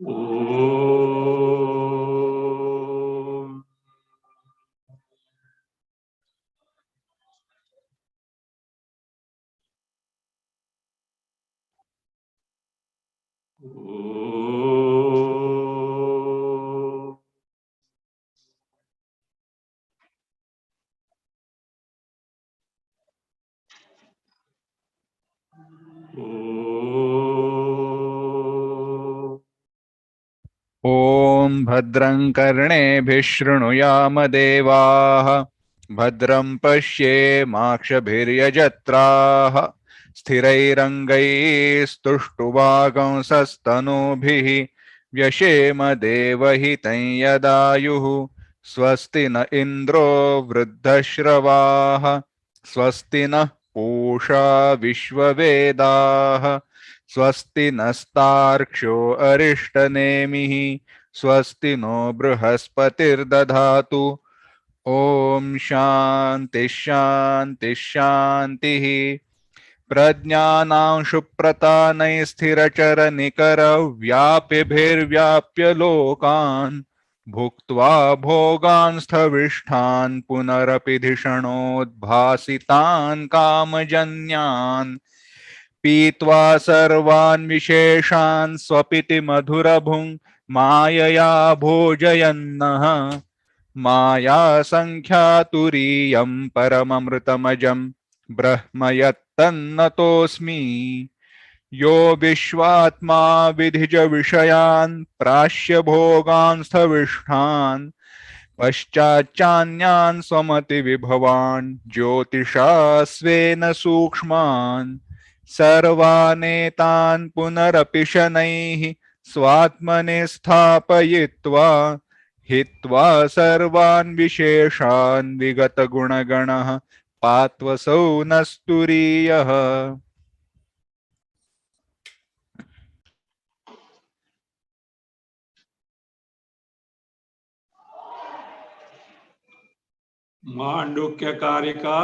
Om. Om. ॐ भद्रं कर्णेभिः शृणुयाम देवाः भद्रं पश्येमाक्षभिर्यजत्राः स्थिरैरङ्गैस्तुष्टुवागंसस्तनूभिः व्यशेम देवहितं यदायुः स्वस्ति न इन्द्रो वृद्धश्रवाः स्वस्ति नः पूषा विश्ववेदाः स्वस्ति नस्तार्क्ष्यो अरिष्टनेमिः स्वस्ति नो बृहस्पतिर्दधातु ॐ शान्ति शान्ति शान्तिः प्रज्ञानां शुप्रतानैस्थिरचरनिकरव्यापिभिर्व्याप्य लोकान् भुक्त्वा भोगान् स्थविष्ठान् पुनरपि धिषणोद्भासितान् कामजन्यान् पीत्वा सर्वान् विशेषान् स्वपिति मधुरभुं मायया भोजयन्नः माया संख्यातुरीयं परममृतमजं ब्रह्म यत्तन्नतोऽस्मि यो विश्वात्मा विधिज विषयान् प्राश्य भोगान् स्थविष्ठान् पश्चाच्चान्यान् स्वमति विभवान् ज्योतिषा स्वेन सूक्ष्मान् सर्वानेतान् पुनरपि शनैः स्वात्मनि स्थापयित्वा हित्वा सर्वान् विशेषान् विगतगुणगणः पात्वसौ नस्तुरीयः। Mandukya Karika,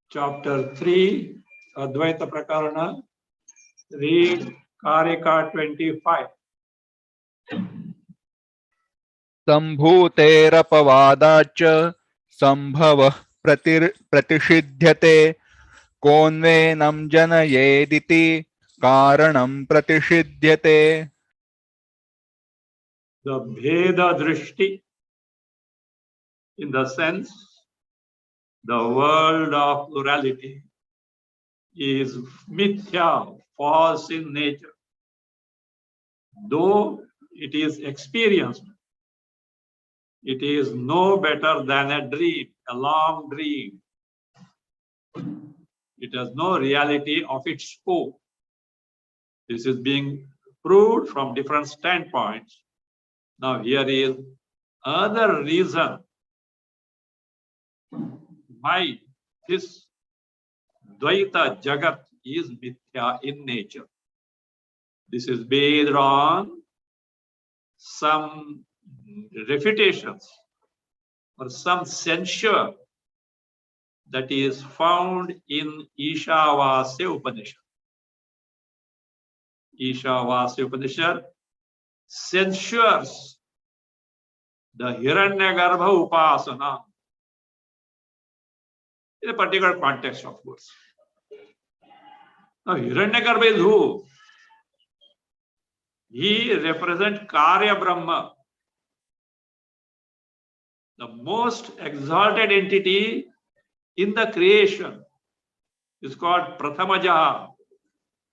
Chapter 3, Advaita Prakarana. Read Karika 25. सम्भूतेरपवादाच्च सम्भवः प्रतिषिध्यते कोन्वेनं जनयेदिति कारणं प्रतिषिध्यते। The Bheda Drishti, in the sense, the world of plurality is mithya, false in nature. Though it is experienced, it is no better than a dream, a long dream. It has no reality of its own. This is being proved from different standpoints. Now here is another reason why this Dvaita Jagat is mithya in nature. This is based on some refutations or some censure that is found in Ishavasya Upanishad. Ishavasya Upanishad censures the Hiranyagarbha Upasana in a particular context, of course. Now, Hiranyagarbha is who? He represents Karya Brahma, the most exalted entity in the creation. Is called Prathamajaha,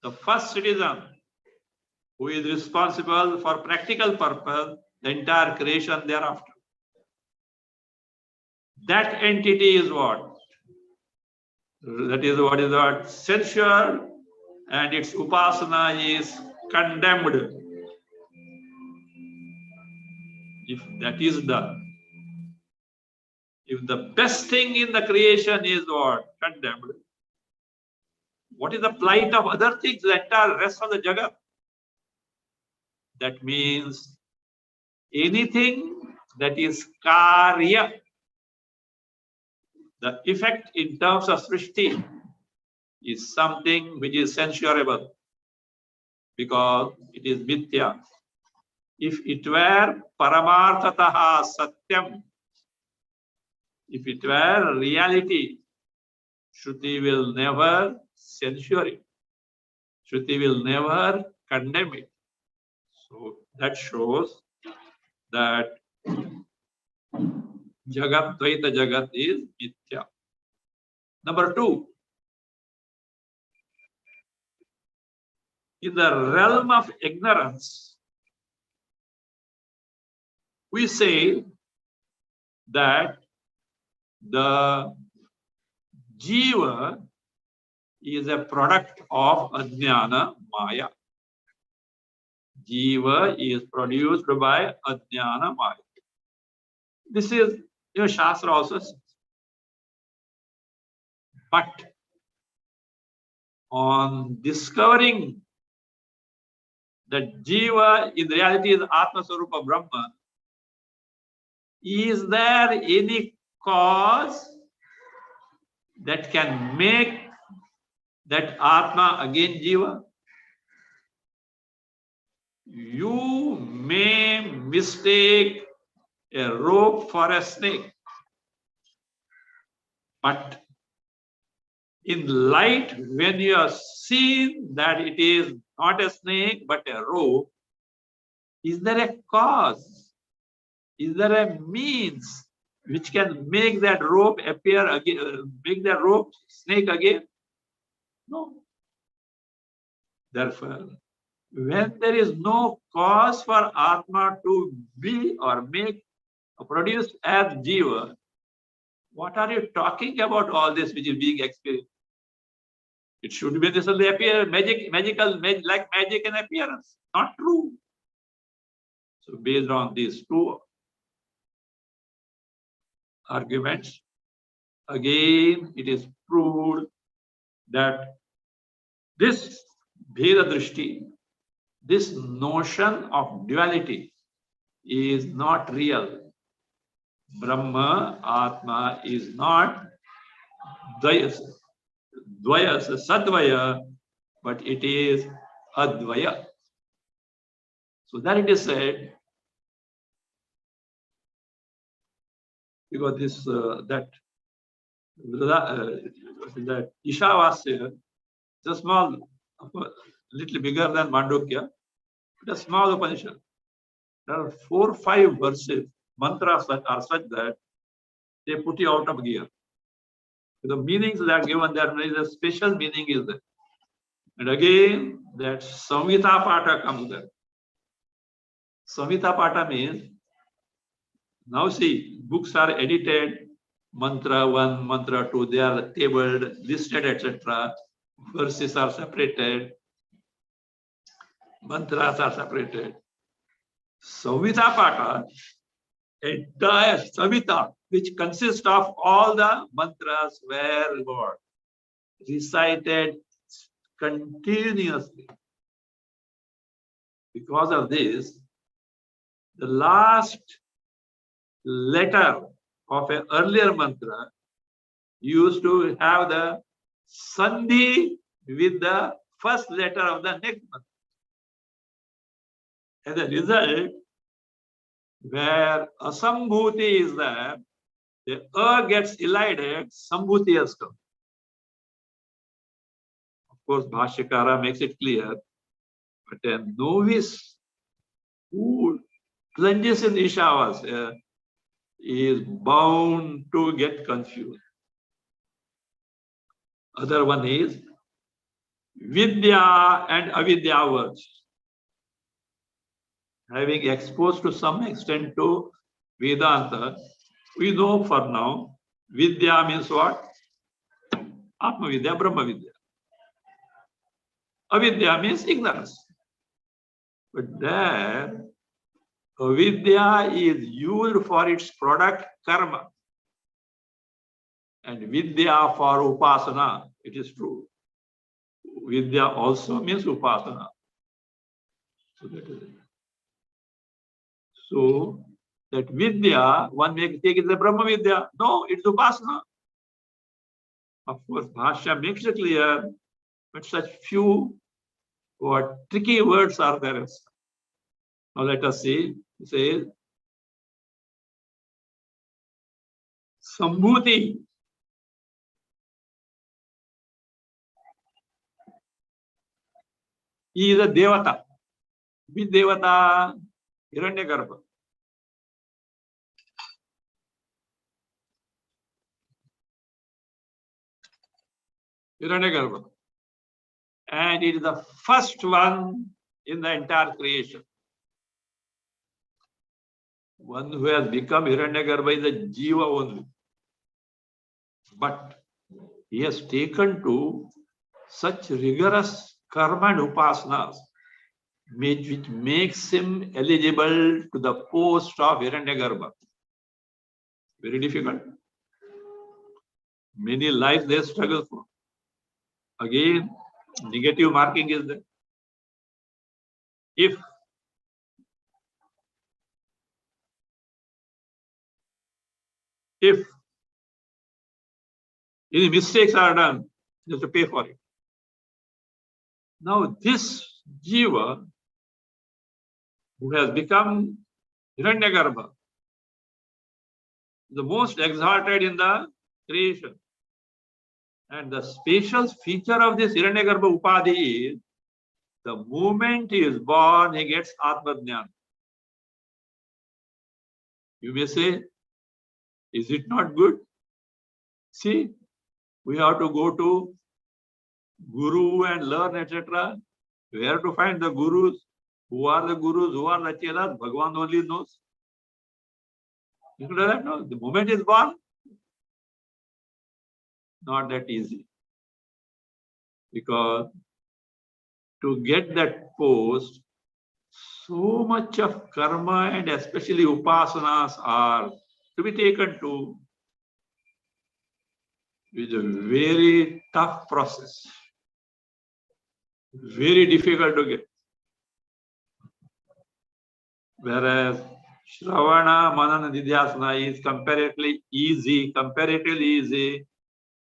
the first citizen who is responsible for practical purpose, the entire creation thereafter. That entity is what? That is what is what? Censured, and its upasana is condemned. If that is done, if the best thing in the creation is what? Condemned, what is the plight of other things, the entire rest of the Jagat? That means anything that is Karya, the effect in terms of Srishti, is something which is censurable. because it is mithya. If it were paramarthataha satyam, if it were reality, Shruti will never censure it. Shruti will never condemn it. So that shows that Jagat, Dvaita Jagat is mithya. Number two, in the realm of ignorance, we say that the Jiva is a product of Ajnana Maya. Jiva is produced by Ajnana Maya. This is, Shastra also says. But on discovering that Jiva in reality is Atma Swarupa Brahma, is there any cause that can make that Atma again Jiva? You may mistake a rope for a snake, but in light, when you are seeing that it is not a snake but a rope, is there a cause? Is there a means which can make that rope appear again, make that rope snake again? No. Therefore, when there is no cause for Atma to be or make or produce as Jiva, what are you talking about all this which is being experienced? It should be this only appear magical, like magic and appearance. Not true. So based on these two arguments, again it is proved that this Bheda Drishti, this notion of duality is not real. Brahma, Atma is not Dvaya, Sadvaya, but it is Advaya. So that it is said, because this that Ishavasya is a small, little bigger than Mandukya, but a small Upanishad. There are 4 or 5 verses, mantras that are such that they put you out of gear. The meanings that are given there is a special meaning is there. And again, that Samhita Pata comes there. Samhita Pata means, now see, books are edited, mantra 1, mantra 2, they are tabled, listed, etc. Verses are separated, mantras are separated. Samhita Pata, entire Samhita, which consists of all the mantras, were recited continuously. Because of this, the last letter of an earlier mantra used to have the sandhi with the first letter of the next mantra. As a result, where asambhuti is there, the gets elided, sambhuti has come. Of course, Bhashyakara makes it clear, but a novice who plunges in Ishavasya is bound to get confused. Other one is Vidya and Avidya words. Having exposed to some extent to Vedanta, we know for now, Vidya means what? Atma Vidya, Brahma Vidya. Avidya means ignorance. But there, Avidya is used for its product karma. And Vidya for upasana, it is true. Vidya also means upasana. So that is it. So that Vidya, one may take it as a Brahma Vidya. No, it's upasana. Of course, Bhashya makes it clear, but such few What tricky words are there? Now let us see. It says, Sambhuti. He is a Devata. Which Devata? Hiranyagarbha. Hiranyagarbha. And it is the first one in the entire creation. One who has become Hiranyagarbha is a Jiva only. But he has taken to such rigorous karma and upasanas, which makes him eligible to the post of Hiranyagarbha. Very difficult. Many lives they struggle for. Again, negative marking is there. If any mistakes are done, you have to pay for it. Now, this Jiva who has become Hiranyagarbha, the most exalted in the creation. And the special feature of this Hiranyagarbha Upadhi is the moment he is born, he gets Atmajnana. You may say, is it not good? See, we have to go to Guru and learn, etc. Where to find the Gurus? Who are the Gurus? Who are the Chelas? Bhagavan only knows. You do that? No. The moment is born, not that easy. Because to get that post, so much of karma and especially upasanas are to be taken to. It is a very tough process. Very difficult to get. Whereas Shravana, Manana, Nidhyasana is comparatively easy,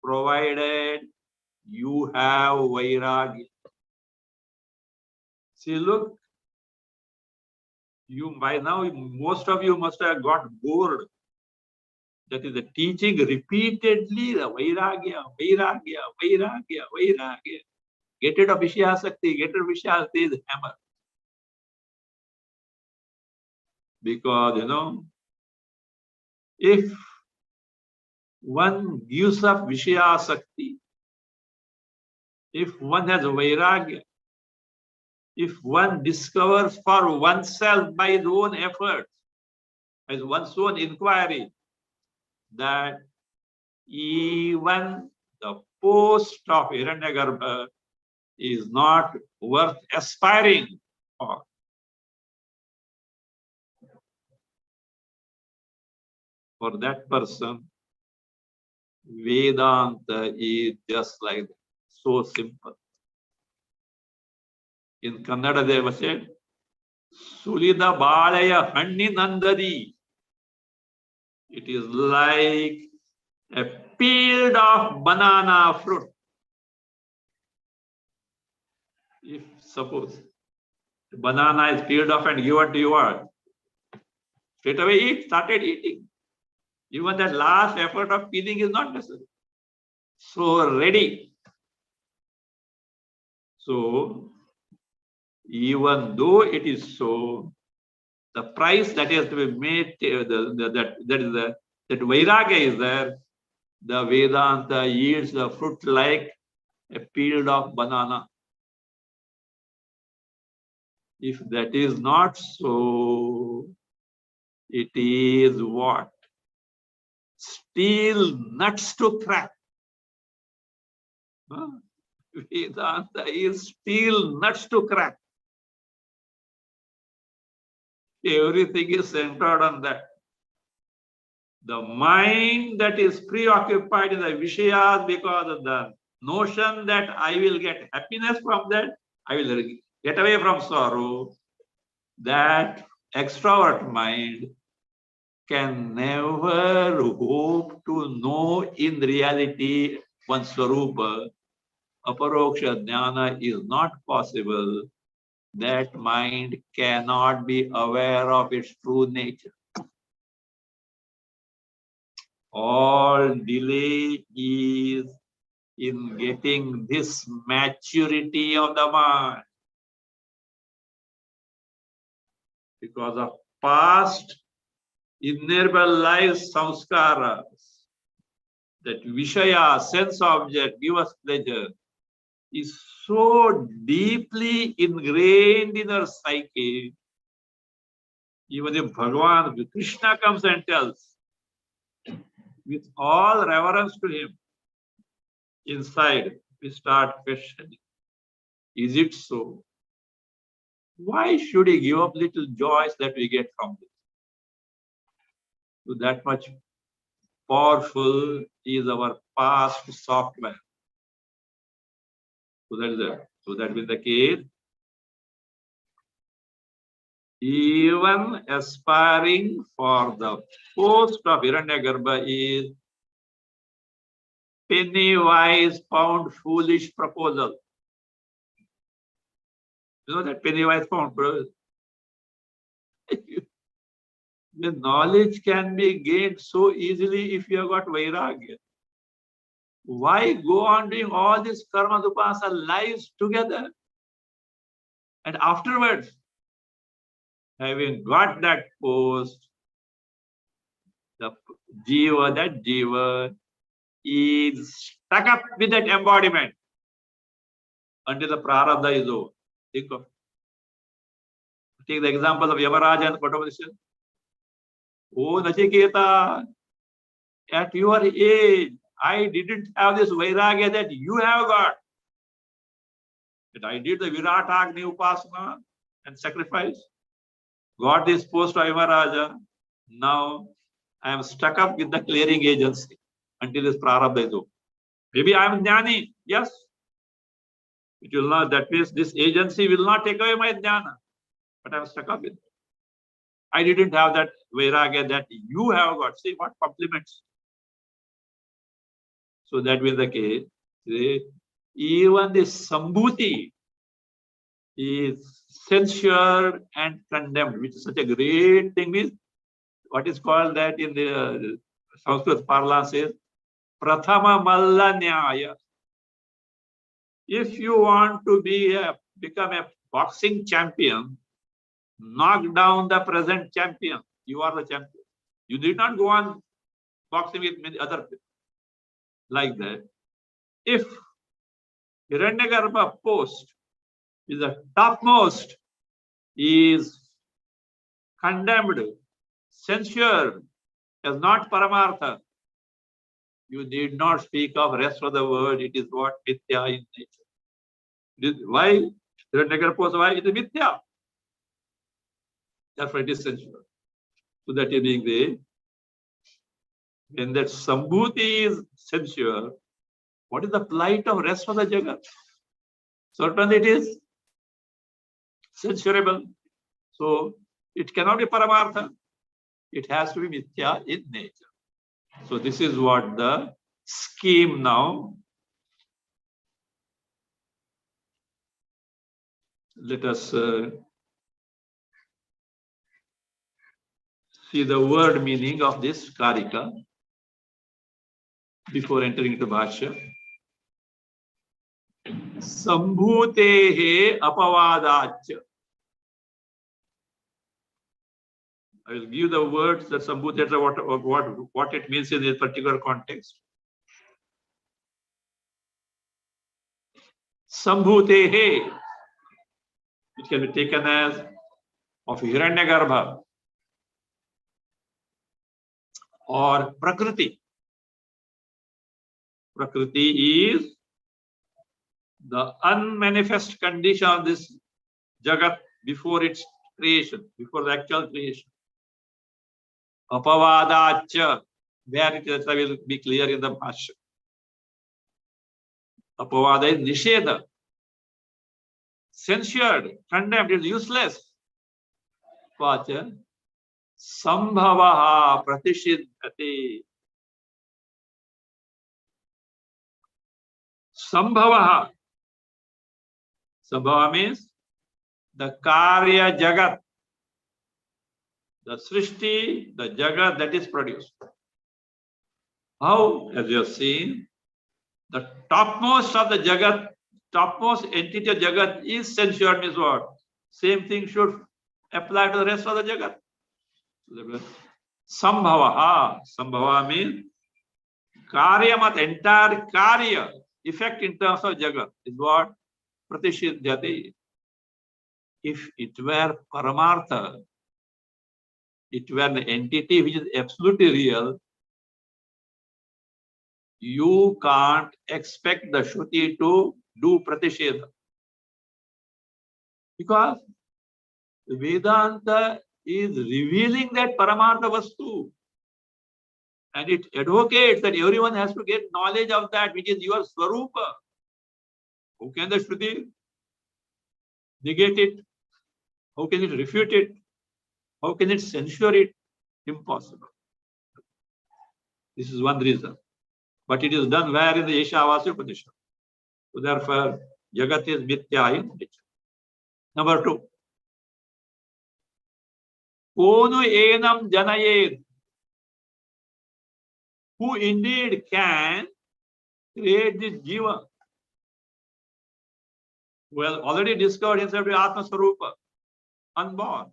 provided you have Vairagya. See, look, you by now, most of you must have got bored. That is the teaching repeatedly, the Vairagya. Get rid of Vishayasakti, get rid of Vishayasakti is hammer. Because, if one gives up Vishayasakti, if one has Vairagya, if one discovers for oneself by his own efforts, as one's own inquiry, that even the post of Hiranyagarbha is not worth aspiring for. For that person, Vedanta is just like that, so simple. In Kannada they were said, Sulida Balaya Hanninandadi. It is like a peeled off banana fruit. If suppose the banana is peeled off and given to you all, straight away started eating. Even that last effort of peeling is not necessary. So ready. So even though it is so, the price that has to be made, that Vairagya is there, the Vedanta yields the fruit like a peeled off banana. If that is not so, it is what? Steel nuts to crack. Vedanta is steel nuts to crack. Everything is centered on that. The mind that is preoccupied in the Vishayas because of the notion that I will get happiness from that, I will get away from sorrow, that extrovert mind can never hope to know in reality one's Swarupa, aparoksha jnana is not possible, that mind cannot be aware of its true nature. All delay is in getting this maturity of the mind because of past innervable life samskaras, that Vishaya, sense object, give us pleasure, is so deeply ingrained in our psyche. Even if Bhagavan, Krishna comes and tells, with all reverence to him, inside we start questioning, is it so? Why should he give up little joys that we get from this? So that much powerful is our past software. So that is it. So that will be the case. Even aspiring for the post of Hiranyagarbha is penny-wise pound foolish proposal. You know that penny-wise pound, brother? The knowledge can be gained so easily if you have got vairagya. Why go on doing all these karma upasa lives together? And afterwards, having got that post, the jiva is stuck up with that embodiment until the prarabdha is over. Think of it. Take the example of Yamaraja and Patamalisya. Oh, Nachiketa, at your age, I didn't have this vairagya that you have got. That I did the Virat Agni Upasana and sacrifice. Got this post of Yamaraja. Now I am stuck up with the clearing agency until this prarabdha is over. Maybe I am jnani, yes. It will not, that means this agency will not take away my jnana, but I am stuck up with it. I didn't have that vairagya that you have got. See what compliments. So that will be the case. See, even the sambhuti is censured and condemned, which is such a great thing. Is what is called that in the Sanskrit parlance is prathama malla nyaya. If you want to become a boxing champion, knock down the present champion. You are the champion. You did not go on boxing with many other people. Like that. If Hiranyagarbha post is the topmost, is condemned, censured as not paramartha, you need not speak of rest of the world. It is what mithya in nature. Why? Hiranyagarbha post, why? It is mithya. Therefore, it is censured. So that is being the, when that sambhuti is censured, what is the plight of rest of the jagat? Certainly it is censurable. So it cannot be paramartha. It has to be mithya in nature. So this is what the scheme now. Let us see the word meaning of this karika before entering into Bhashya. Sambhutehe apavadacha. I will give the words that sambhuteha, what it means in this particular context. Sambhutehe, it can be taken as of Hiranyagarbha or Prakriti. Prakriti is the unmanifest condition of this jagat before its creation, before the actual creation. Apavadacha, where it is, will be clear in the Bhashya. Apavada is nisheda, censured, condemned, is useless. Vacha, sambhavaha pratishiddhati. Sambhavaha. Sambhava means the Karya Jagat, the Srishti, the Jagat that is produced. How? As you have seen, the topmost of the Jagat, topmost entity of Jagat is sensual, means what? Same thing should apply to the rest of the Jagat. Sambhava. Sambhava means Karyamat, entire Karya, effect in terms of Jagat is what? Pratishidyati. If it were Paramartha, it were the entity which is absolutely real, you can't expect the Shruti to do Pratishedha. Because the Vedanta is revealing that Paramartha Vastu. And it advocates that everyone has to get knowledge of that which is your Swarupa. How can the Shruti negate it? How can it refute it? How can it censure it? Impossible. This is one reason. But it is done where in the Ishavasya Upanishad. So therefore, Jagat is Mithya in nature. Number 2. Konu enam janayed. Who indeed can create this Jiva? Who has already discovered himself to Atma Swarupa, unborn.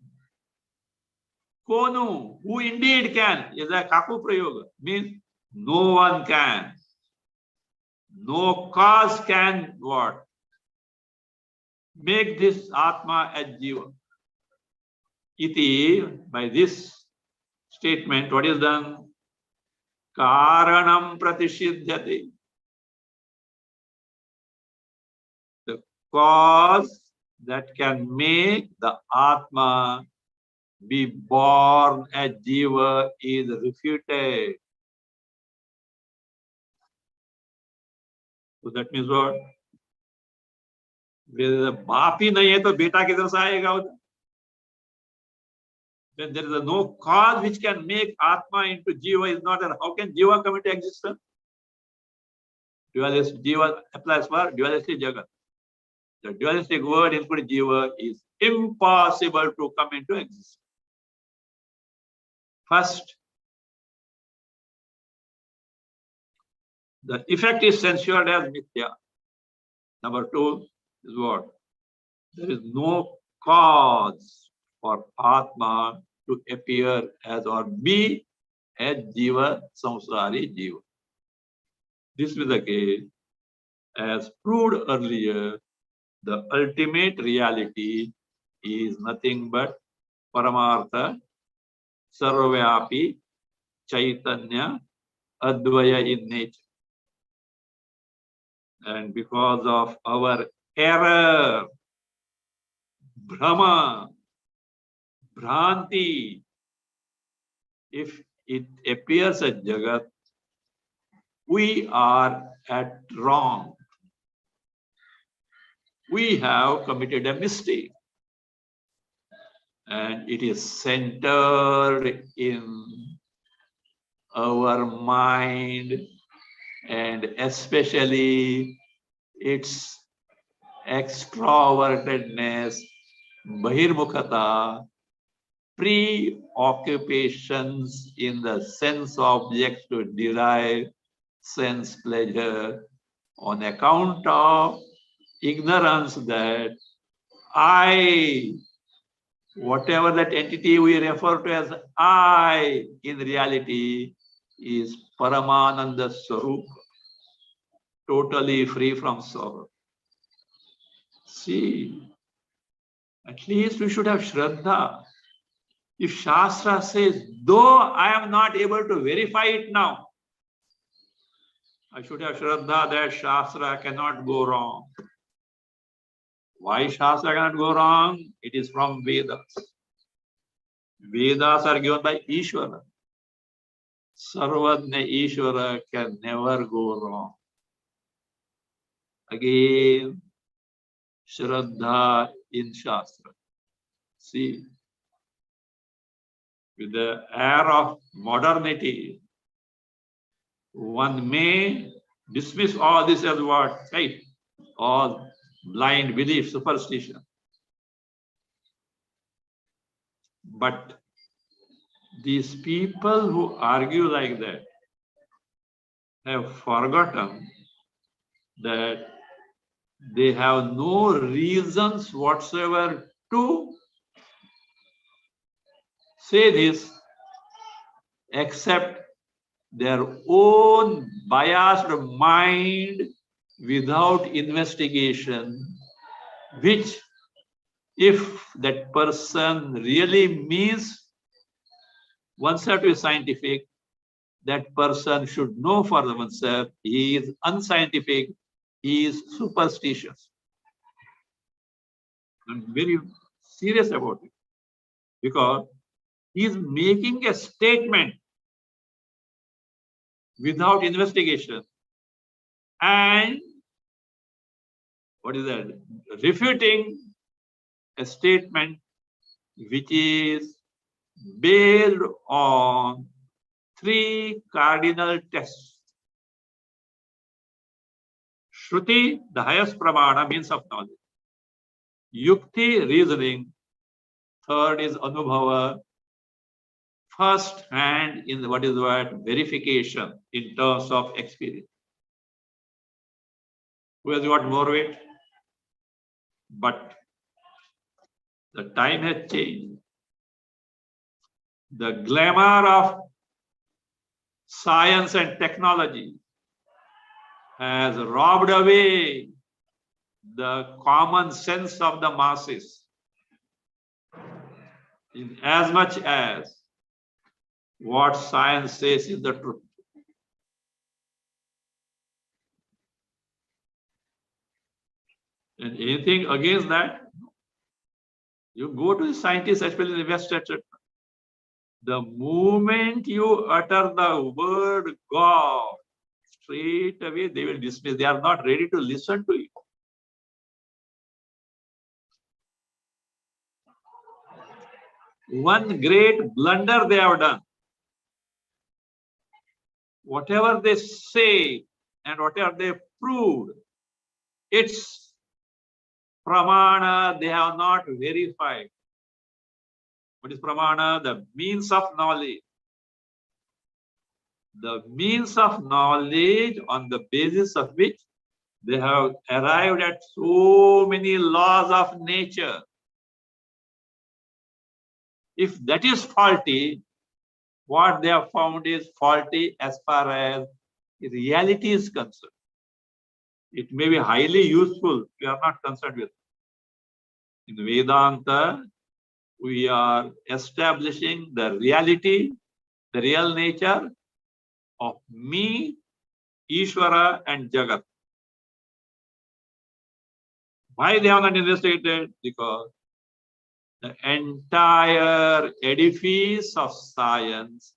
Konu, who indeed can, is a Kaku Prayoga, means no one can. No cause can what? Make this Atma as Jiva. Iti, by this statement, what is done? Karanam pratishidyate. The cause that can make the Atma be born as Jiva is refuted. So that means what? बाप ही नहीं है तो बेटा किधर से आएगा उधर? When there is no cause which can make Atma into Jiva is not there. How can Jiva come into existence? Dualistic Jiva applies for dualistic Jagat. The dualistic word including Jiva is impossible to come into existence. First, the effect is censured as Mithya. Number 2 is what? There is no cause for Atma to appear as or be as Jiva, Samsari Jiva. This is the case. As proved earlier, the ultimate reality is nothing but Paramartha, Sarvavyapi, Chaitanya, Advaya in nature. And because of our error, Brahma, Bhranti, if it appears as Jagat, we are at wrong. We have committed a mistake. And it is centered in our mind and especially its extrovertedness, bahirmukhata, preoccupations in the sense objects to derive sense pleasure on account of ignorance that I, whatever that entity we refer to as I, in reality is Paramananda Swarupa, totally free from sorrow. See, at least we should have Shraddha. If Shastra says, though I am not able to verify it now, I should have Shraddha that Shastra cannot go wrong. Why Shastra cannot go wrong? It is from Vedas. Vedas are given by Ishvara. Sarvajna Ishvara can never go wrong. Again, Shraddha in Shastra. See, with the air of modernity, one may dismiss all this as what? Right? All blind belief, superstition. But these people who argue like that have forgotten that they have no reasons whatsoever to say this except their own biased mind without investigation, which if that person really means oneself to be scientific, that person should know for oneself he is unscientific, he is superstitious. I'm very serious about it because he is making a statement without investigation and what is that? Refuting a statement which is based on three cardinal tests. Shruti, the highest pramana, means of knowledge. Yukti, reasoning. Third is Anubhava. First hand in what is the word? Verification in terms of experience. Who has got more weight? But the time has changed. The glamour of science and technology has robbed away the common sense of the masses, in as much as what science says is the truth. And anything against that, you go to the scientists, especially in the West, etc. The moment you utter the word God, straight away they will dismiss. They are not ready to listen to you. One great blunder they have done. Whatever they say and whatever they prove, it's pramana, they have not verified. What is pramana? The means of knowledge. The means of knowledge on the basis of which they have arrived at so many laws of nature. If that is faulty, what they have found is faulty as far as reality is concerned. It may be highly useful, we are not concerned with. In Vedanta, we are establishing the reality, the real nature of me, Ishvara and Jagat. Why they have not investigated? Because the entire edifice of science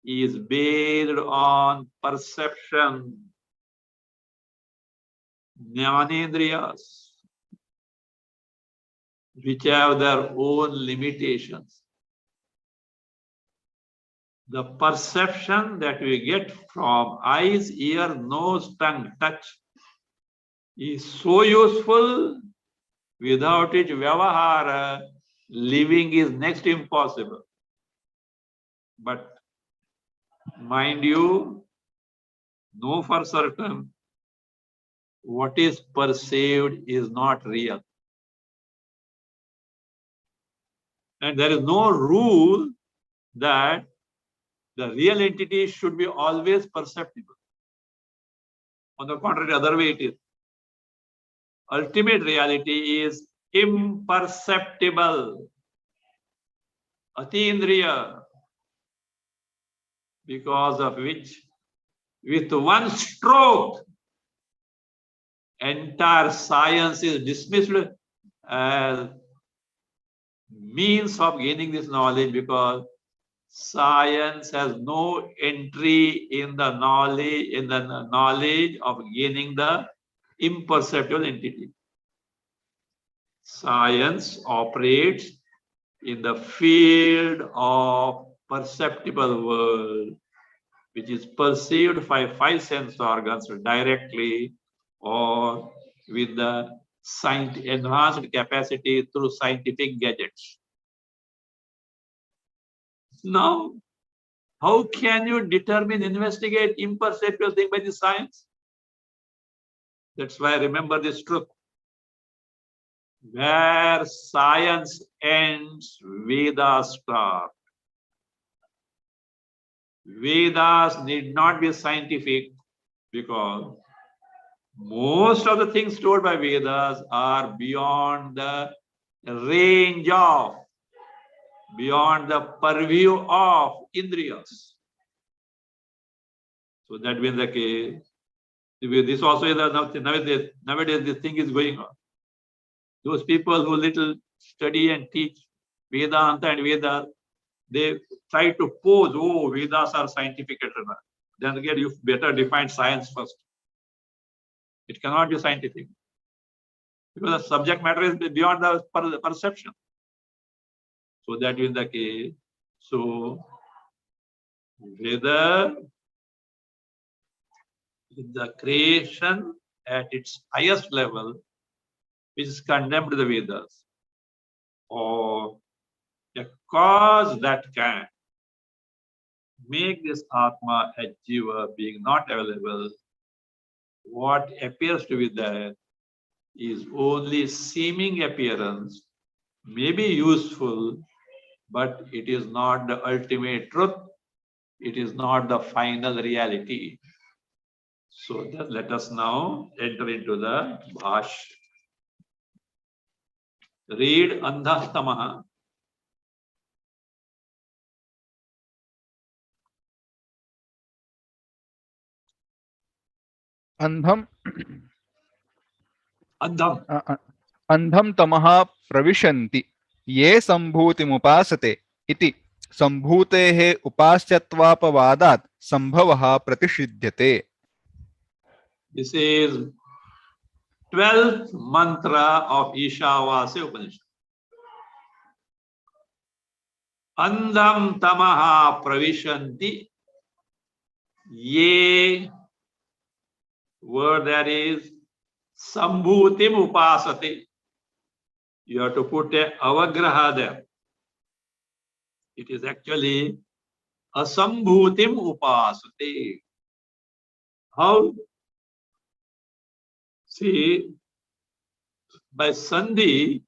is based on perception, jnanendriyas, which have their own limitations. The perception that we get from eyes, ear, nose, tongue, touch is so useful. Without it, vyavahara, living is next to impossible. But mind you, know for certain, what is perceived is not real. And there is no rule that the real entity should be always perceptible. On the contrary, the other way it is. Ultimate reality is imperceptible. Atindriya, because of which, with one stroke, entire science is dismissed as means of gaining this knowledge, because science has no entry in the knowledge of gaining the imperceptible entity. Science operates in the field of perceptible world. which is perceived by five sense organs directly or with the enhanced capacity through scientific gadgets. Now, how can you determine, investigate imperceptible thing by the science? That's why remember this truth. Where science ends, Vedas start. Vedas need not be scientific because most of the things told by Vedas are beyond the range of, beyond the purview of Indriyas. So that being the case, this also is nowadays this thing is going on. Those people who little study and teach Vedanta and Vedas, they try to pose, oh, Vedas are scientific, etc. Then again, you better define science first. It cannot be scientific because the subject matter is beyond the perception. So that is the case. So whether the creation at its highest level, which is condemned to the Vedas, or a cause that can make this Atma a Jiva being not available, what appears to be there is only seeming appearance, may be useful, but it is not the ultimate truth. It is not the final reality. So let us now enter into the Bhashya. Read Andhastamaha. अंधम Andham. अंधम तमः प्रविशन्ति ये सम्भूतिमुपासते इति सम्भूतेः उपास्यत्वापवादात् सम्भवः प्रतिषिध्यते. This is 12th mantra of Ishavasya Upanishad. Andham tamaha pravishanti ye, word that is sambhutim upasate. You have to put a avagraha there. It is actually asambhutim upasate. How? See, by sandhi,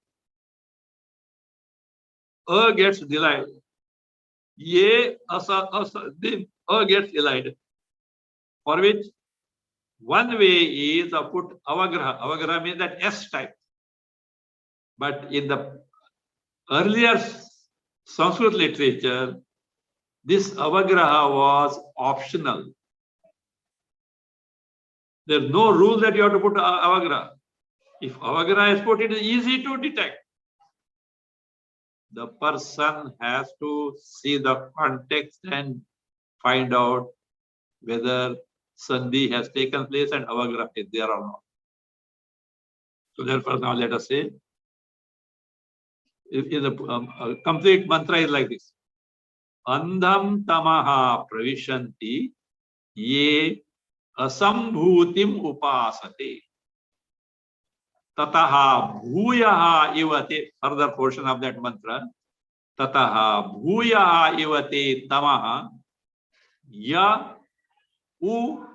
gets delighted. Ye asa, then gets delighted. For which one way is to put avagraha. Avagraha means that S type. But in the earlier Sanskrit literature, this avagraha was optional. There's no rule that you have to put avagraha. If avagraha is put, it is easy to detect. The person has to see the context and find out whether sandhi has taken place and avagraha is there or not. So therefore, now let us say, a complete mantra is like this. Andham tamaha pravishanti ye asambhutim upasate tataha bhuyaha ivate. Further portion of that mantra. Tataha bhuyaha ivate tamaha ya u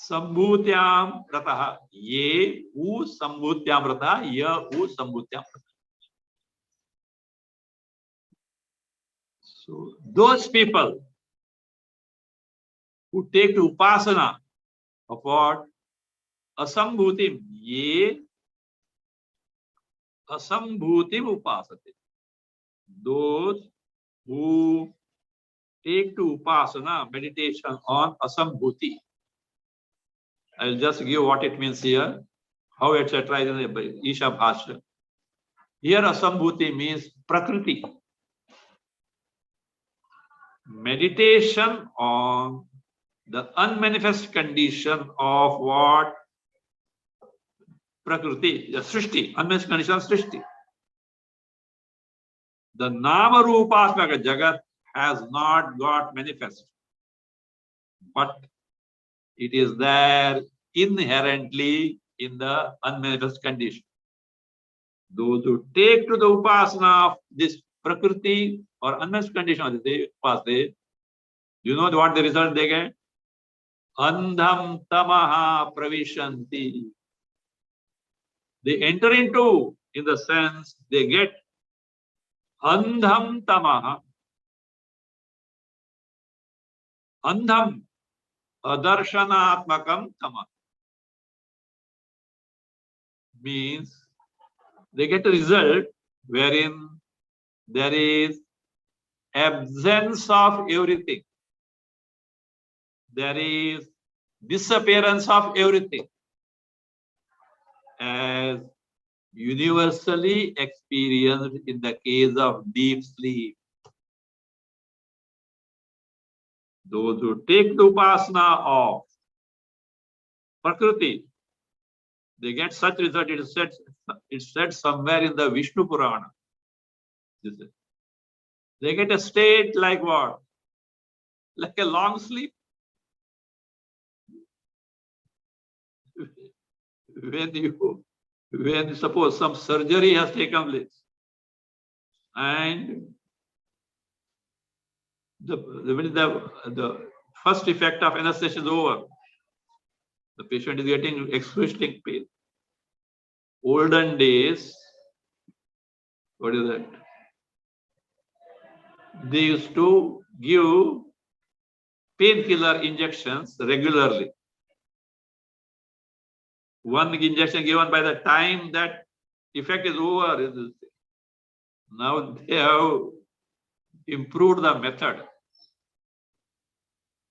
sambhutyam rataha. Ye u sambhutyam rataha. Ya u sambhutyam rataha. So those people who take to upasana of what? Asambhutim. Ye asambhutim upasate. Those who take to upasana, meditation on asambhuti. I will just give what it means here, how etc. is in the Isha Bhashya. Here asambhuti means prakriti. Meditation on the unmanifest condition of what? Prakriti, the Srishti, unmanifest condition of Srishti. The Nama Rupasmaka Jagat has not got manifest. but it is there inherently in the unmanifest condition. Those who take to the upasana of this prakriti or unmanifest condition of the upasana, you know what the result they get? Andham tamaha pravishanti. They enter into, in the sense, they get andham tamaha. Andham, adarshanaatmakam tamaha. Means they get a result wherein there is absence of everything. There is disappearance of everything, as universally experienced in the case of deep sleep. Those who take the upasana of Prakriti, they get such result. It's said somewhere in the Vishnu Purana. They get a state like what? Like a long sleep. When suppose some surgery has taken place and the first effect of anesthesia is over, the patient is getting excruciating pain. Olden days, what is that? They used to give painkiller injections regularly. One injection given by the time that effect is over. Now they have improved the method.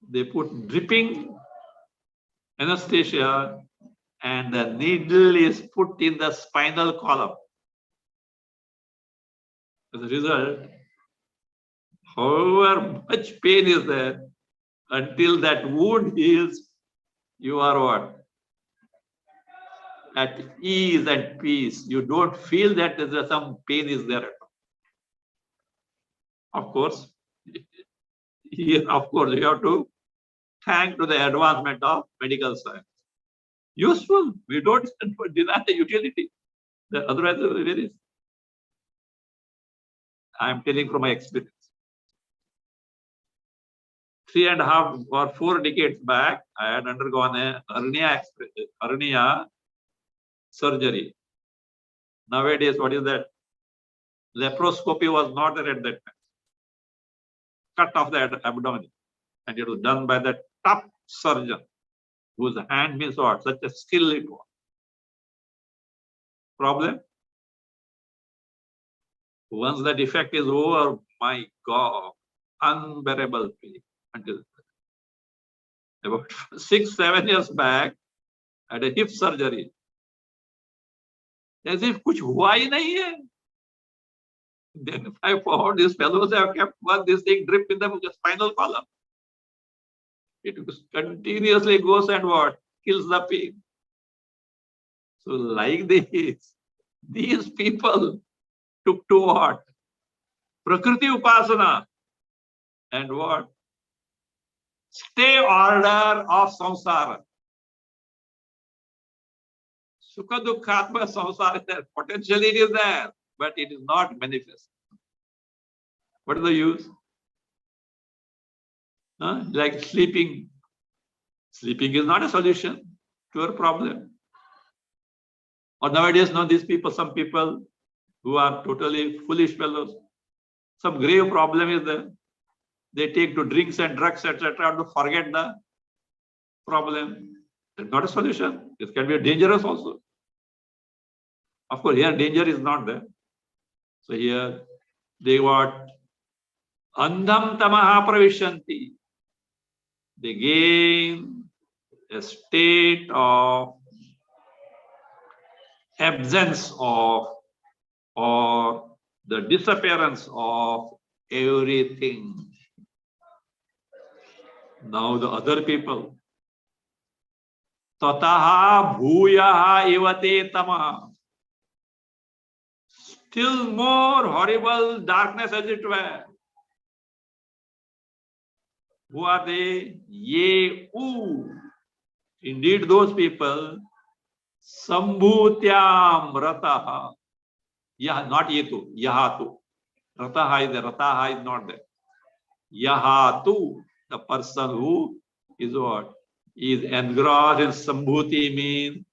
They put dripping anesthesia and the needle is put in the spinal column. As a result, however much pain is there, until that wound heals, you are what? At ease and peace. You don't feel that there some pain is there at all. Of course, here, of course, you have to thank to the advancement of medical science. Useful. We don't deny the utility. Otherwise, I am telling from my experience. 3.5 or 4 decades back, I had undergone a hernia surgery. Nowadays, what is that? Laparoscopy was not there at that time. Cut off the abdomen, and it was done by the top surgeon, whose hand means what? Such a skill it was. Problem? Once that effect is over, my God, unbearable pain. Until about 6-7 years back, I had a hip surgery. As if kuch hua hi nahi hai. Then I found these fellows have kept this thing drip in the spinal column. It continuously goes and what? Kills the pain. So like this, these people took to what? Prakriti Upasana. And what? Stay order of samsara. Sukha Dukkhatma samsara is there. Potentially it is there, but it is not manifest. What is the use? Like sleeping. Sleeping is not a solution to a problem. Or nowadays, these people, some people who are totally foolish fellows, some grave problem is there. They take to drinks and drugs, etc., to forget the problem. It's not a solution. It can be dangerous also. Of course, here danger is not there. So here they what? Andham tamaha pravishanti. They gain a state of absence of or the disappearance of everything. Now the other people. Tataha bhuyaha ivate tamaha. Still more horrible darkness as it were. Who are they? Ye u. Indeed, those people. Sambhutyam rataha. Yah, not yetu. Yahatu. Rataha is there. Rataha is not there. Yahatu. The person who is what? Is engrossed in Sambhuti means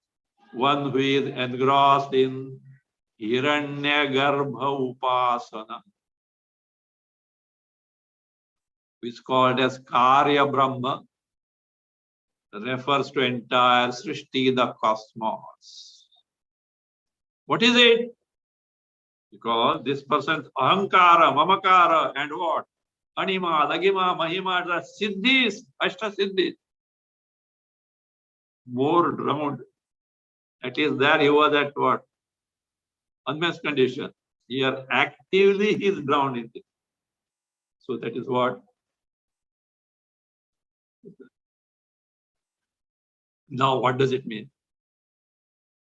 one who is engrossed in Hiranyagarbha Upasana, which is called as Karya Brahma, refers to entire Srishti, the cosmos. What is it? Because this person's Ahankara, Mamakara, and what? Anima, Lagima, Mahima, the Siddhis, Ashta Siddhis. More drowned. That is, there he was at what? Unmatched condition. Here actively he is drowned in it. So that is what? Now what does it mean?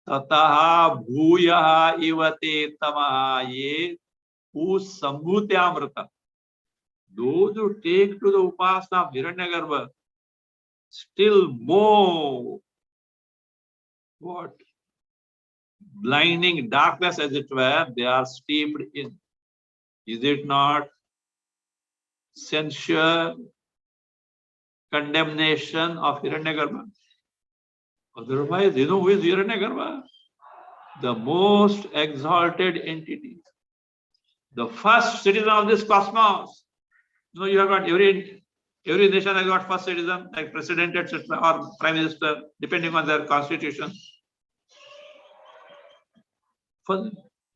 Tataha bhuyaha ivate tamaha ye who sambhutyamrita. Those who take to the upasana of Hiranyagarbha, still more what? Blinding darkness, as it were, they are steeped in. Is it not censure, condemnation of Hiranyagarbha? Otherwise, you know who is Hiranyagarbha? The most exalted entity, the first citizen of this cosmos. You know, you have got every nation has got first citizen, like president, etc., or prime minister, depending on their constitution. For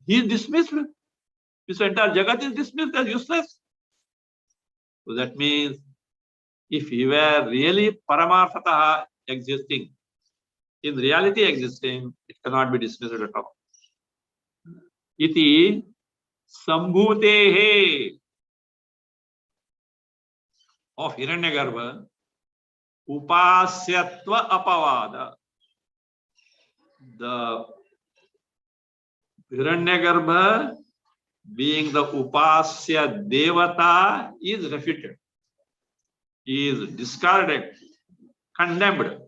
he is dismissed. This entire Jagat is dismissed as useless. So that means if he were really Paramarthataha existing, in reality existing, it cannot be dismissed at all. Iti Sambhutehe of Hiranyagarbha Upasyatva Apavada. The Hiranyagarbha, being the Upasya Devata, is refuted, is discarded, condemned,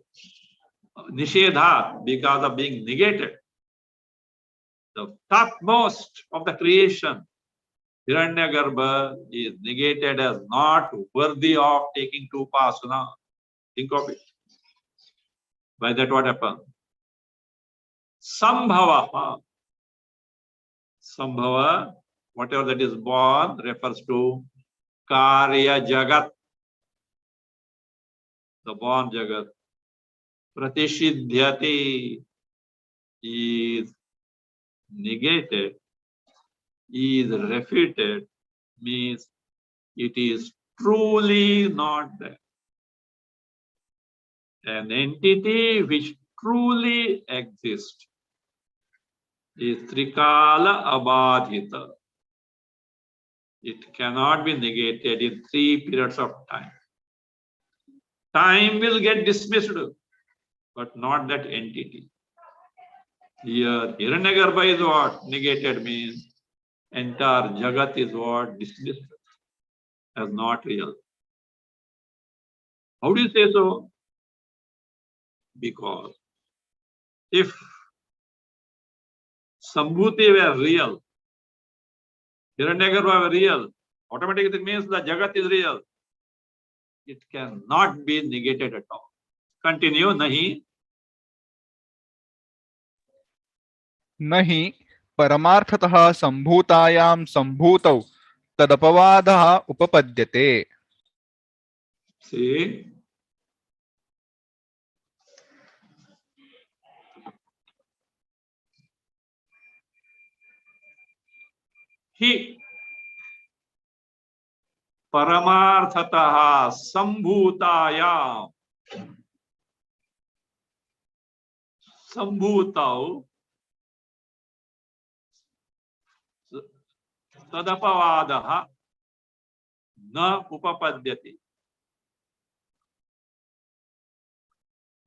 Nishedha, because of being negated. The topmost of the creation, Hiranyagarbha, is negated as not worthy of taking to Upasana. Think of it. By that, what happened? Sambhava. Sambhava, whatever that is born, refers to Karya Jagat, the born Jagat. Pratishidhyati is negated, is refuted, means it is truly not there. An entity which truly exists is Trikala Abadhita. It cannot be negated in 3 periods of time. Time will get dismissed, but not that entity. Here, Hiranyagarbha is what? Negated means entire Jagat is what? Dismissed as not real. How do you say so? Because if Sambhuti were real, Hiranyagarbha were real, automatically it means the Jagat is real. It cannot be negated at all. Continue, nahi. नहि परमार्थतः सम्भूतायां सम्भूतौ तदपवादः उपपद्यते. See, he paramarthataha sambhutayam sambhutau tadapavadaha na upapadyati.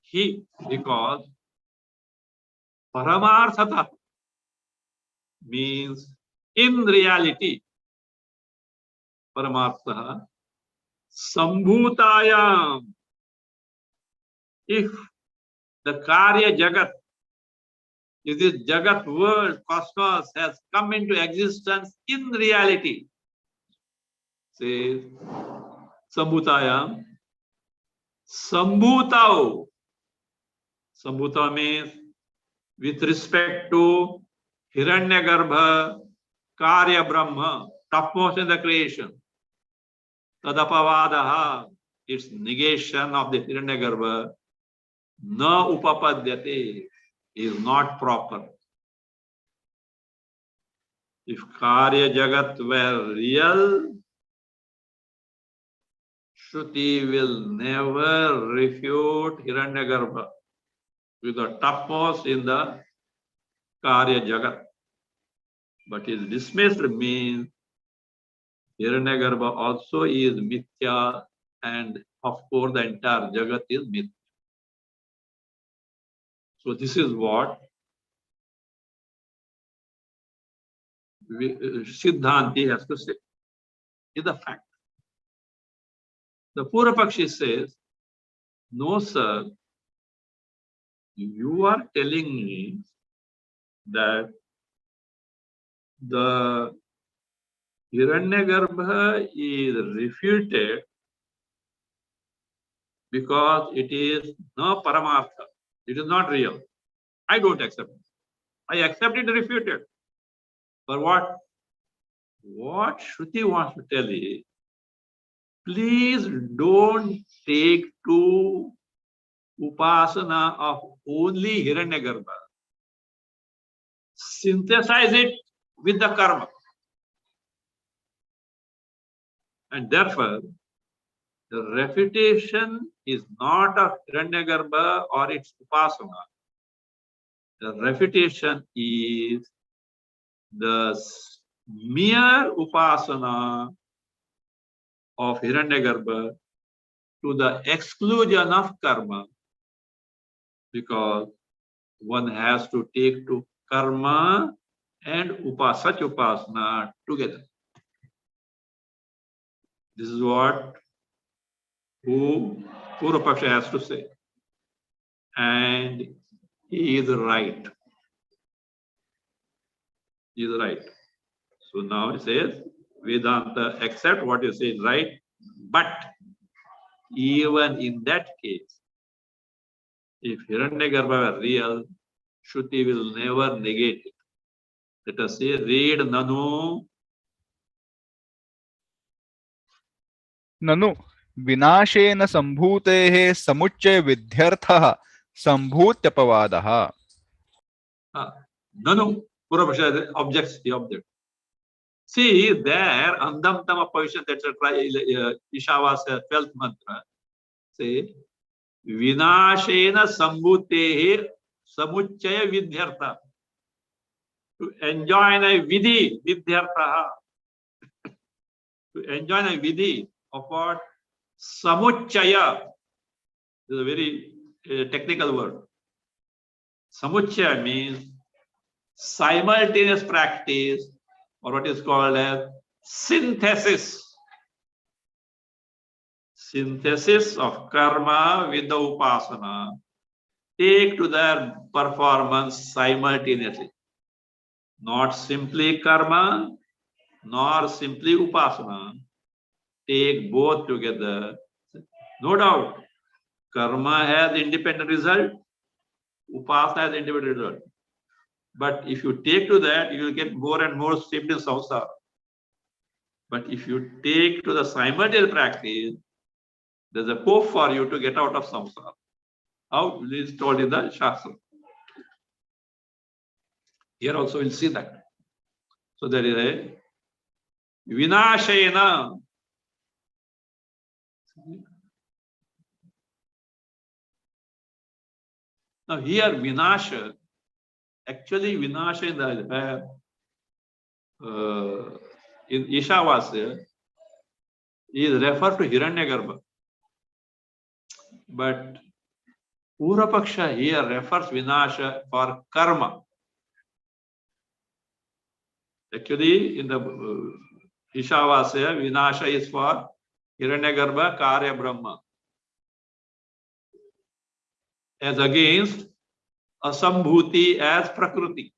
He, because paramarthata means in reality, paramartha, Sambhutayam. If the Karya Jagat, if this Jagat world, cosmos has come into existence in reality, says Sambhutayam, Sambhutao. Sambhuta means with respect to Hiranyagarbha, Karya Brahma, topmost in the creation. Tadapavadaha, its negation of the Hiranyagarbha, na upapadyate, is not proper. If Karya Jagat were real, Shruti will never refute Hiranyagarbha with the topmost in the Karya Jagat. But is dismissed means Hiranyagarbha also is mithya, and of course the entire Jagat is mithya. So this is what Siddhanti has to say. Is the fact. The Purapakshi says, no sir, you are telling me that the Hiranyagarbha is refuted because it is no paramartha. It is not real. I don't accept it. I accept it refuted. For what? What Shruti wants to tell is, please don't take to upasana of only Hiranyagarbha. Synthesize it with the karma. And therefore, the refutation is not of Hiranyagarbha or its upasana. The refutation is the mere upasana of Hiranyagarbha to the exclusion of karma, because one has to take to karma and such upasana together. This is what Purvapaksha has to say. And he is right. He is right. So now it says, Vedanta accept what you say is right, but even in that case, if Hiranyagarbha were real, Shruti will never negate it. Let us say, read Nanu. ननु विनाशेन संभूतेः समुच्चय विध्यर्थः संभूत्यपवादः. Nanu, Purvapaksha objects the object. See, there, Andam Tama position, etc. Ishavasya 12th mantra. Say, Vinashena Sambhutehe Samuchaya Vidyartha. To enjoin a vidhi, Vidyartha. To enjoin a vidhi of what? Samuchaya. This is a very technical word. Samuchaya means simultaneous practice, or what is called as synthesis. Synthesis of karma with the upasana. Take to their performance simultaneously. Not simply karma, nor simply upasana. Take both together. No doubt, karma has independent result, upasana has independent result. But if you take to that, you will get more and more steeped in samsara. But if you take to the simultaneous practice, there's a hope for you to get out of samsara. How it is told in the Shastra. Here also we'll see that. So there is a Vinashena. Now here Vinasha, actually Vinasha in Ishavasya is referred to Hiranyagarbha. But Purvapaksha here refers Vinasha for karma. Actually, in the Ishavasya, Vinasha is for Hiranyagarbha Karya Brahma, as against Asambhuti as Prakriti.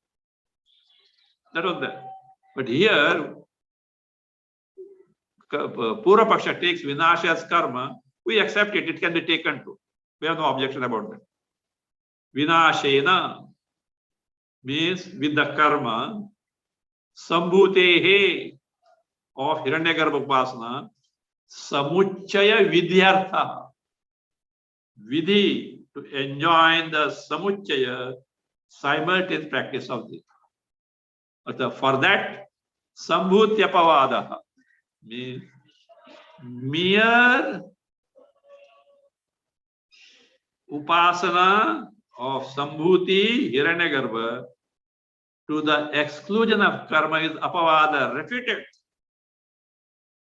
That was there. But here, Pura Paksha takes Vinasha as karma. We accept it. It can be taken too. We have no objection about that. Vinashena means with the karma. Sambhutehe of Hiranyagarbha Upasana. Samuchaya Vidyartha. Vidhi, to enjoin the Samuchaya, simultaneous practice of this. For that, Sambhutyapavadaha means mere upasana of Sambhuti Hiranyagarbha to the exclusion of karma is apavada, refuted.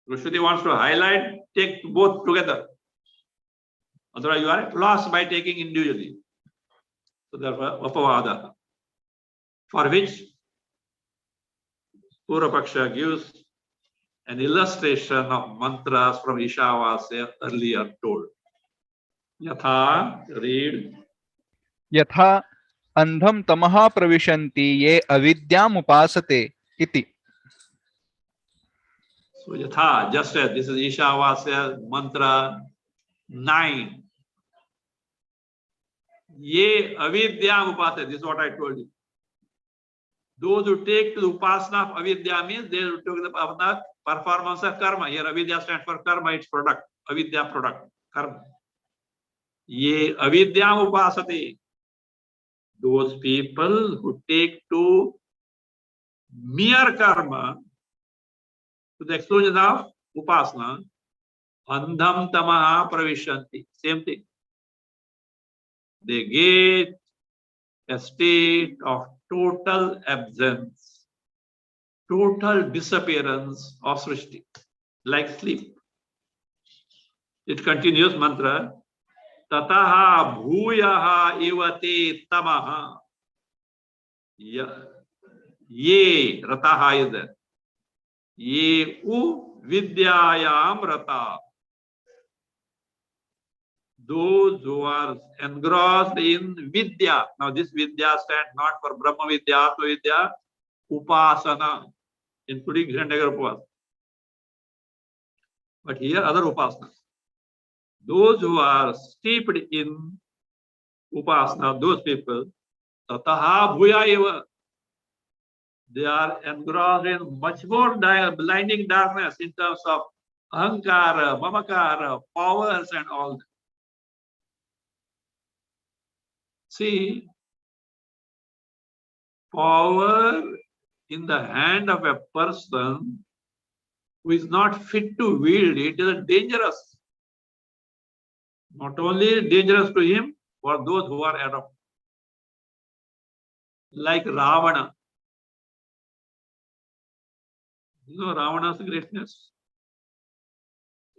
Rushdi wants to highlight, take both together. Otherwise, you are lost by taking individually. So therefore, apavada, for which Purapaksha gives an illustration of mantras from Ishavasya earlier told. Yatha, read. यथा अंधम तमः प्रविशन्ति ये अविद्याम् उपासते इति. So Yatha, just as this is Ishavasya mantra 9. Ye avidyam upasate. This is what I told you. Those who take to the upasana of avidya means they will take the performance of karma. Here avidya stands for karma, its product. Avidya product, karma. Ye avidyam upasate. Those people who take to mere karma to the exclusion of upasana, andham tamaha pravishanti. Same thing. They get a state of total absence, total disappearance of Srishti, like sleep. It continues mantra, tataha bhuyaha ivate tamaha. Ye, rataha is there. Ye u vidyayam rata. Those who are engrossed in vidya. Now this vidya stands not for Brahma Vidya, Atma Vidya, upasana, including Hiranyagarbha upasana. But here other upasana. Those who are steeped in upasana, those people, tataha bhuya eva. They are engrossed in much more blinding darkness in terms of ahankara, mamakara, powers and all that. See, power in the hand of a person who is not fit to wield it is dangerous. Not only dangerous to him, for those who are adopted. Like Ravana. You know Ravana's greatness?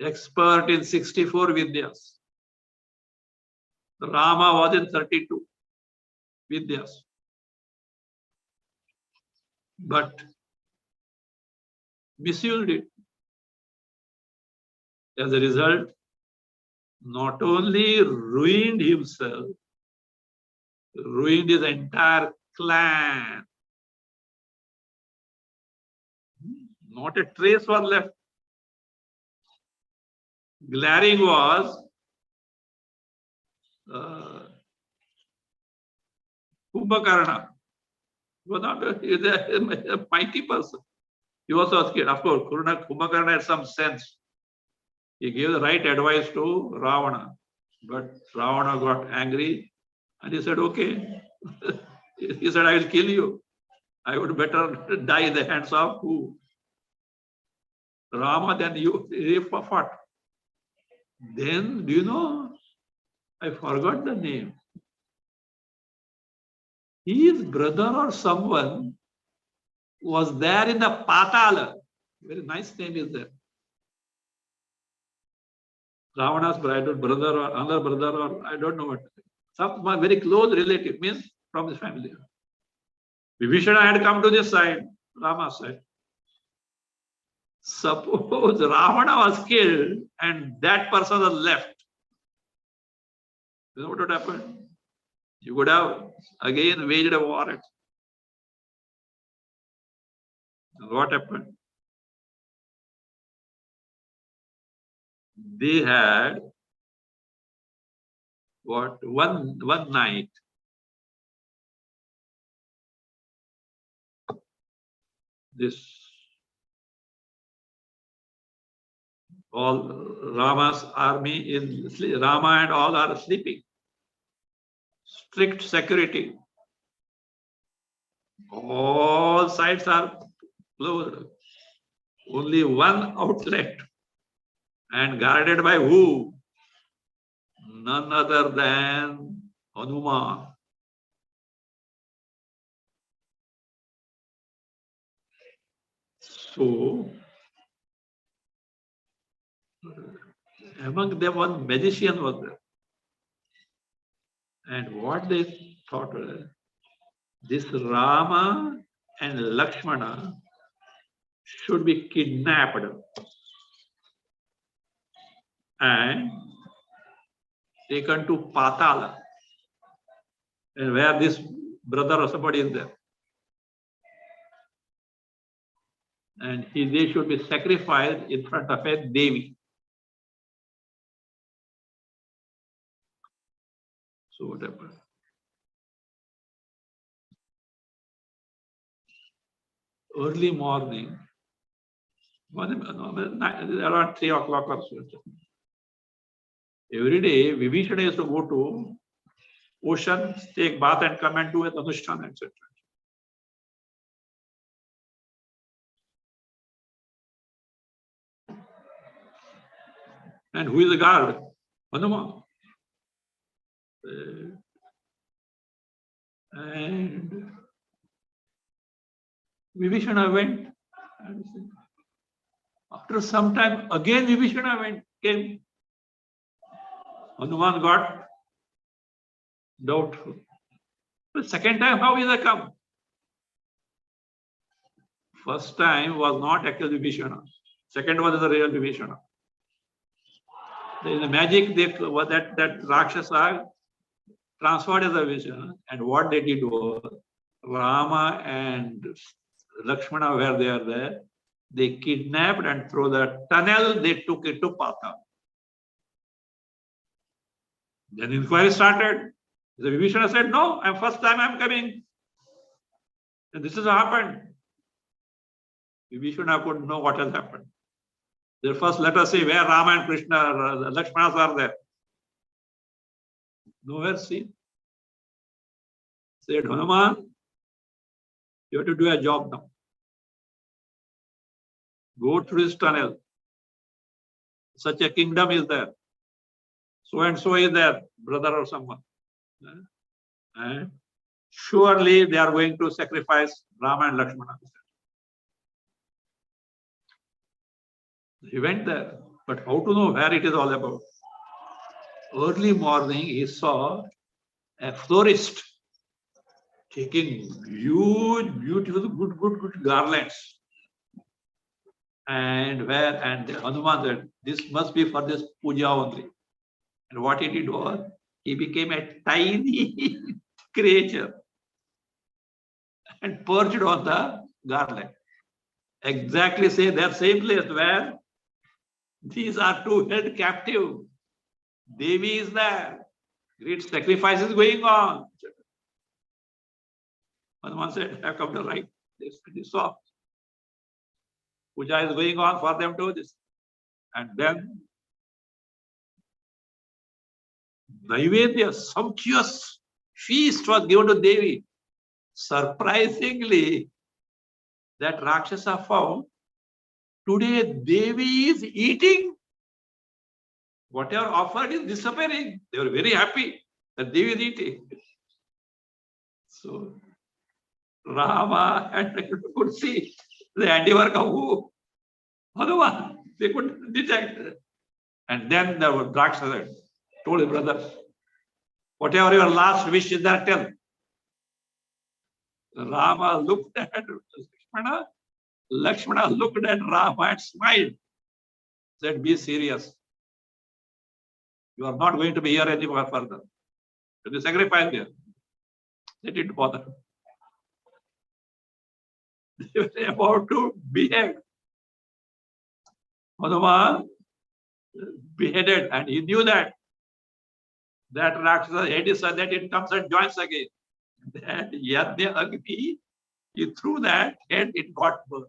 Expert in 64 Vidyas. Rama was in 32 Vidyas. But misused it. As a result, not only ruined himself, ruined his entire clan. Not a trace was left. Glaring was Kumbhakarna. He was not a mighty person. He was also scared. Of course, Kumbhakarna had some sense. He gave the right advice to Ravana. But Ravana got angry and he said, okay. He said, I will kill you. I would better die in the hands of who? Rama, then you fought. Then, do you know? I forgot the name. His brother or someone was there in the Patala. Very nice name is there. Ravana's brother or another brother or I don't know what. Some very close relative means from his family. Vibhishana had come to this side, Rama's side. Suppose Ravana was killed and that person was left. You know what would happen? You would have again waged a war. What happened? They had what one night. This all Rama's army is Rama and all are sleeping. Strict security. All sides are closed. Only one outlet. And guarded by who? None other than Hanuman. So, among them one magician was there. And what they thought was, this Rama and Lakshmana should be kidnapped and taken to Patala, and where this brother or somebody is there. And they should be sacrificed in front of a Devi. So what happened? Early morning, around 3 o'clock or so. Every day, Vibhishana used to go to ocean, take bath and come and do an anushthan, etc. And who is the guard? Hanuman. And Vibhishana went. And after some time, again Vibhishana came. Hanuman got doubtful. The second time, how will I come? First time was not actually Vibhishana. Second one is the real Vibhishana. In the magic, that Rakshasa transferred as a Vibhishana, and what they did was Rama and Lakshmana were there. They kidnapped and through the tunnel they took it to Patala. Then inquiry started. The Vibhishana said, "No, first time I'm coming." And this has happened. Vibhishana couldn't know what has happened. Then first let us see where Rama and Krishna, Lakshmanas are there. Nowhere seen. Said, Hanuman, you have to do a job now. Go through this tunnel. Such a kingdom is there. So and so is there, brother or someone. And surely they are going to sacrifice Rama and Lakshmana. He went there, but how to know where it is all about? Early morning, he saw a florist taking huge, beautiful, good garlands. And Hanuman said, this must be for this puja only. And what he did was, he became a tiny creature and perched on the garland. Exactly that same place where these are two held captive. Devi is there. Great sacrifice is going on. Hanuman said, I've come to right. This saw. Puja is going on for them to do this. And then Naivedya, sumptuous feast was given to Devi. Surprisingly, that Rakshasa found today Devi is eating. Whatever offered is disappearing. They were very happy that Devi is eating. So Rama and Krishna could see the handiwork of who? Hanuman. They could detect. And then the Rakshasa told his brother, whatever your last wish is there, tell. Rama looked at Lakshmana Lakshmana looked at Rama and smiled. Said, be serious. You are not going to be here anymore further. So they sacrificed there. They didn't bother. They were about to behead. Hanuman beheaded, and he knew that Rakshasa head is so that it comes and joins again. That Yadnya Agni, he threw that head, it got burned.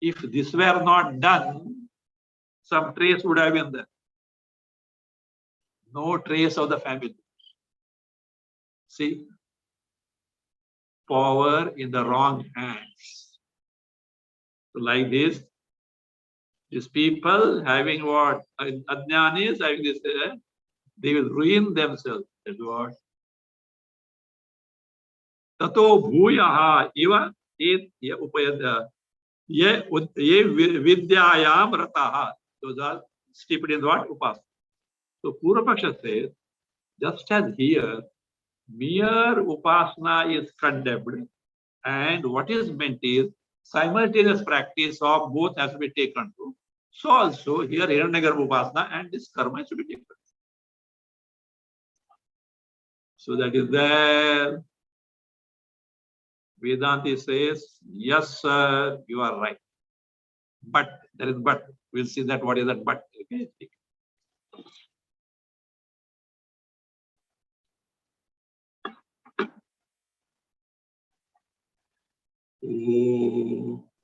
If this were not done, some trace would have been there. No trace of the family. See, power in the wrong hands. So like this, these people having what? Ajnanis having this, they will ruin themselves. That's what. Tato bhuyaha iva ye upayada ye vidyayam rataha. Those are steeped in what? Upas. So Purvapaksha says, just as here, mere upasana is condemned, and what is meant is simultaneous practice of both has to be taken to. So also here Hiranyagarbha upasana and this karma has to be taken. So that is there. Vedanti says, yes, sir, you are right. But there is but. We'll see that what is that but. Okay.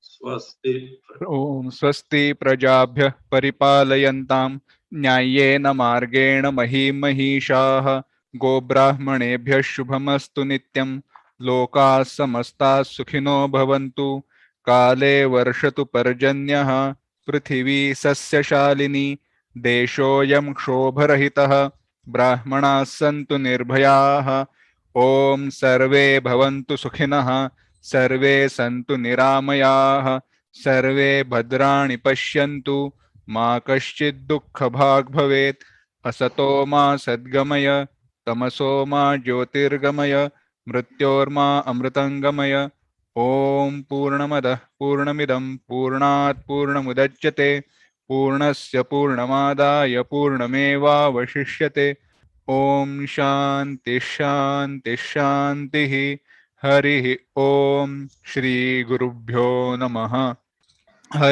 स्वस्ति ओम स्वस्ति प्रजाभ्यः परिपालयन्तां न्याय्येन मार्गेण महीं महिषाः गोब्राह्मणेभ्यः शुभमस्तु नित्यं लोकाः समस्ताः सुखिनो भवन्तु काले वर्षतु पर्जन्यः पृथिवी सस्यशालिनी देशोऽयं क्षोभरहितः ब्राह्मणाः सन्तु निर्भयाः ॐ सर्वे भवन्तु सुखिनः सर्वे सन्तु निरामयाः सर्वे भद्राणि पश्यन्तु मा कश्चित् दुःखभाग् भवेत् असतो मा सद्गमय तमसो मा ज्योतिर्गमय मृत्योर्मा अमृतङ्गमय ॐ पूर्णमदः पूर्णमिदं पूर्णात् पूर्णमुदच्यते पूर्णस्य पूर्णमादाय पूर्णमेवावशिष्यते ॐ शान्ति शान्ति शान्तिः हरिः ॐ श्री गुरुभ्यो नमः। हरि